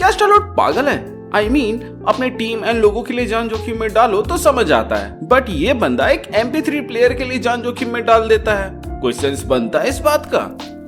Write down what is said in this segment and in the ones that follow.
क्या star Lord पागल है? I mean, अपने टीम एंड लोगों के लिए जान जोखिम में डालो तो समझ आता है, बट ये बंदा एक MP3 प्लेयर के लिए जान जोखिम में डाल देता है। कोई सेंस बनता है इस बात का?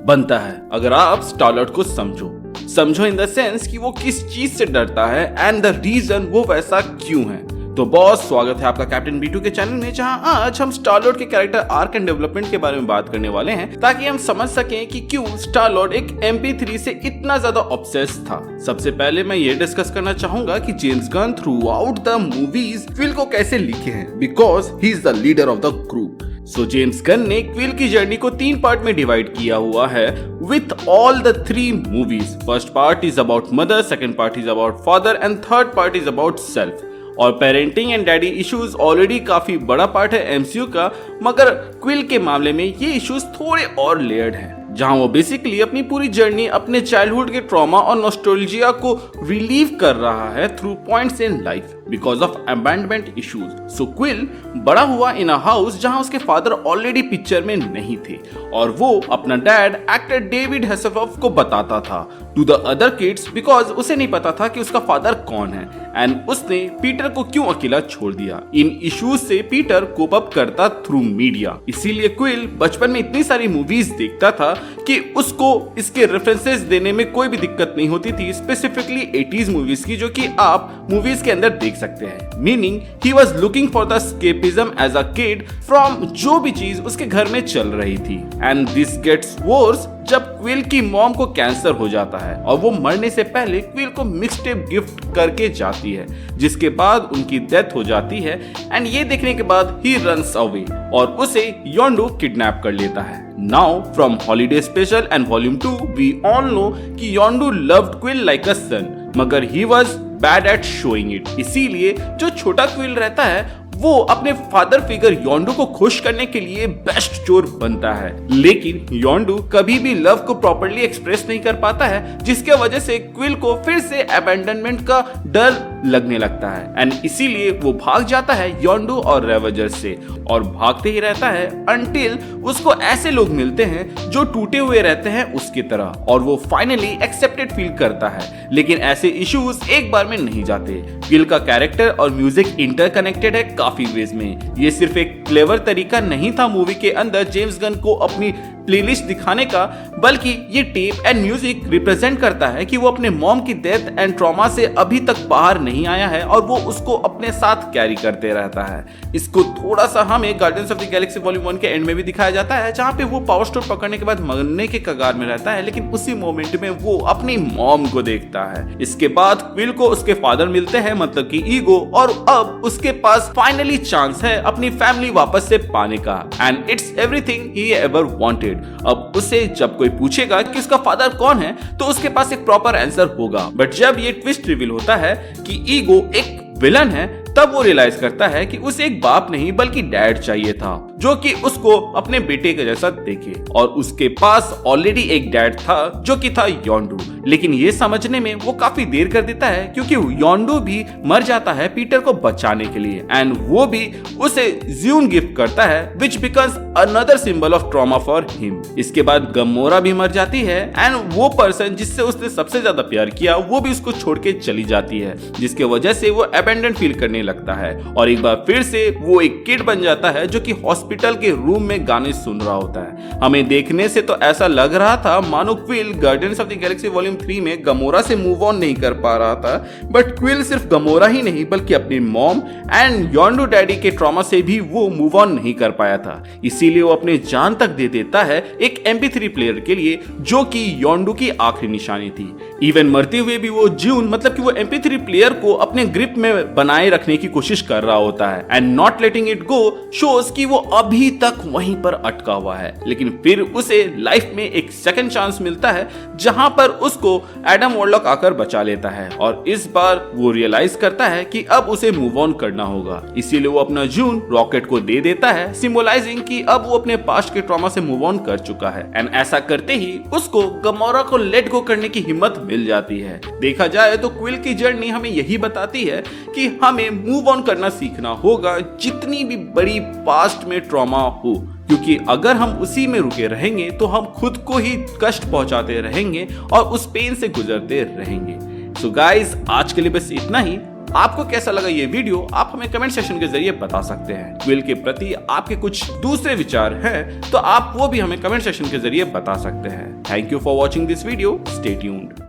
बनता है अगर आप स्टार लॉर्ड को समझो इन द सेंस कि वो किस चीज से डरता है एंड द रीजन वो वैसा क्यों है। तो बॉस, स्वागत है आपका कैप्टन B2 के चैनल में, जहां आज हम स्टार लॉर्ड के कैरेक्टर आर्क एंड डेवलपमेंट के बारे में बात करने वाले हैं, ताकि हम समझ सकें कि क्यों स्टार लॉर्ड एक MP3 से इतना ज्यादा ऑब्सेस्ड था। सबसे पहले मैं ये डिस्कस करना चाहूंगा कि James Gunn throughout the movies Quill को कैसे लिखे हैं, because he is the leader of the group. So James Gunn ने क्विल की जर्नी को 3 पार्ट में डिवाइड किया हुआ है with all the 3 movies. First part is about mother, second part is about father and third part is about self. और parenting and daddy issues already काफी बड़ा पार्ट है MCU का, मगर क्विल के मामले में ये इश्यूज थोड़े और लेयर्ड हैं, जहां वो बेसिकली अपनी पूरी जर्नी अपने चाइल्डहुड के ट्रॉमा और नॉस्टैल्जिया को रिलीव कर रहा है through points in life because of abandonment issues. So quill बड़ा हुआ इन अ हाउस जहां उसके फादर ऑलरेडी पिक्चर में नहीं थे, और वो अपना डैड एक्टर डेविड हैसेलहॉफ को बताता था to the other kids because उसे नहीं पता था कि उसका फादर कौन है, एंड उसने पीटर को क्यों अकेला छोड़ दिया। इन इश्यूज से पीटर कोप अप करता थ्रू मीडिया। इसीलिए क्विल बचपन में इतनी सारी मूवीज देखता था कि उसको इसके रेफरेंसेस देने में कोई भी दिक्कत नहीं होती थी, स्पेसिफिकली 80s मूवीज की, जो कि आप मूवीज के अंदर देख सकते हैं। Meaning he was looking for the escapism as a kid from जो भी चीज उसके घर में चल रही थी। एंड दिस गेट्स वर्स जब क्विल की मॉम को कैंसर हो जाता है और वो मरने से पहले क्विल को मिक्सटेप गिफ्ट करके जाती है, जिसके बाद उनकी डेथ हो जाती है। एंड ये देखने के बाद ही रन्स अवे और उसे योंडू किडनैप कर लेता है। Now from holiday special and volume 2 we all know कि Yondu loved Quill like a son, मगर he was bad at showing it. इसीलिए जो छोटा क्विल रहता है वो अपने फादर फिगर योंडू को खुश करने के लिए बेस्ट चोर बनता है, लेकिन योंडू कभी भी लव को प्रॉपर्ली एक्सप्रेस नहीं कर पाता है, जिसके वजह से क्विल को फिर से अबैंडनमेंट का डर लगने लगता है। एंड इसीलिए वो भाग जाता है योंडू और रेवेजर से, और भागते ही रहता है अंटिल उसको ऐसे लोग मिलते हैं जो टूटे हुए रहते हैं उसकी तरह, और वो फाइनली एक्सेप्टेड फील करता है। लेकिन ऐसे इश्यूज एक बार में नहीं जाते। क्विल का कैरेक्टर और म्यूजिक इंटरकनेक्टेड है काफी वेज में। ये सिर्फ एक क्लेवर तरीका नहीं था मूवी के अंदर जेम्स गन को अपनी प्लेलिस्ट दिखाने का, बल्कि ये टेप एंड म्यूजिक रिप्रेजेंट करता है कि वो अपने मॉम की डेथ एंड ट्रॉमा से अभी तक बाहर नहीं आया है और वो उसको अपने साथ कैरी करते रहता है। इसको थोड़ा सा हमें guardians of the Galaxy volume 1 के एंड में भी दिखाया जाता है, जहां पे वो पावर स्टोन पकड़ने के बाद मरने के कगार में रहता है, लेकिन उसी मोमेंट में वो अपनी मॉम को देखता है। इसके बाद क्विल को उसके फादर मिलते हैं, मतलब कि ईगो, और अब उसके पास फाइनली चांस है अपनी फैमिली वापस से पाने का, and it's everything he ever wanted. अब उसे जब कोई पूछेगा कि उसका फादर कौन है तो उसके पास एक प्रॉपर आंसर होगा, बट जब ये ट्विस्ट रिवील होता है कि ईगो एक विलन है, तब वो रियलाइज करता है कि उसे एक बाप नहीं बल्कि डैड चाहिए था, जो कि उसको अपने बेटे के जैसा देखे, और उसके पास ऑलरेडी एक डैड था जो कि था योंडू। लेकिन ये समझने में वो काफी देर कर देता है, क्योंकि योंडू भी मर जाता है पीटर को बचाने के लिए, एंड वो भी उसे ज़्यून गिफ्ट करता है which becomes another symbol of trauma for him. इसके बाद गमोरा भी मर जाती है, एंड वो पर्सन जिससे उसने सबसे ज्यादा प्यार किया वो भी उसको छोड़ के चली जाती है, जिसके वजह से वो अबैंडन फील करने लगता है, और एक बार फिर से वो एक किड बन जाता है जो कि हॉस्पिटल के रूम में गाने सुन रहा होता है। हमें देखने से तो ऐसा लग रहा था मानो quill guardians of the Galaxy volume 3 में गमोरा से मूव ऑन नहीं कर पा रहा था, बट क्विल सिर्फ गमोरा ही नहीं बल्कि अपनी मॉम एंड योंडू डैडी के ट्रॉमा से भी वो मूव ऑन नहीं कर पाया था। इसीलिए वो अपने जान तक दे देता है एक MP3 प्लेयर के लिए, जो कि योंडू की आखिरी निशानी थी। इवन मरते हुए भी वो ज़्यून, मतलब कि वो MP3 प्लेयर को अपने ग्रिप में बनाए रखने की कोशिश कर रहा होता है, and not letting it go shows कि वो अभी तक वहीं पर अटका हुआ है। लेकिन फिर उसे लाइफ में एक सेकंड चांस मिलता है, जहां पर उसको एडम वॉरलॉक आकर बचा लेता है, और इस बार वो रियलाइज करता है कि अब उसे मूव ऑन करना होगा। इसीलिए वो अपना ज़्यून रॉकेट को दे देता है, सिंबलाइजिंग कि अब वो अपने पास्ट के ट्रॉमा से मूव ऑन कर चुका है, एंड ऐसा करते ही उसको गमोरा को लेट गो करने की हिम्मत मिल जाती है। देखा जाए तो क्विल की जर्नी हमें यही बताती है कि हमें मूव ऑन करना सीखना होगा, जितनी भी बड़ी पास्ट में ट्रॉमा हो, क्योंकि अगर हम उसी में रुके रहेंगे तो हम खुद को ही कष्ट पहुंचाते रहेंगे और उस पेन से गुजरते रहेंगे। सो गाइस, आज के लिए बस इतना ही। आपको कैसा लगा ये वीडियो आप हमें कमेंट सेक्शन के जरिए बता सकते हैं। क्विल के प्रति आपके कुछ दूसरे विचार हैं तो आप वो भी हमें कमेंट सेक्शन के जरिए बता सकते हैं। Thank you for watching this video. Stay tuned.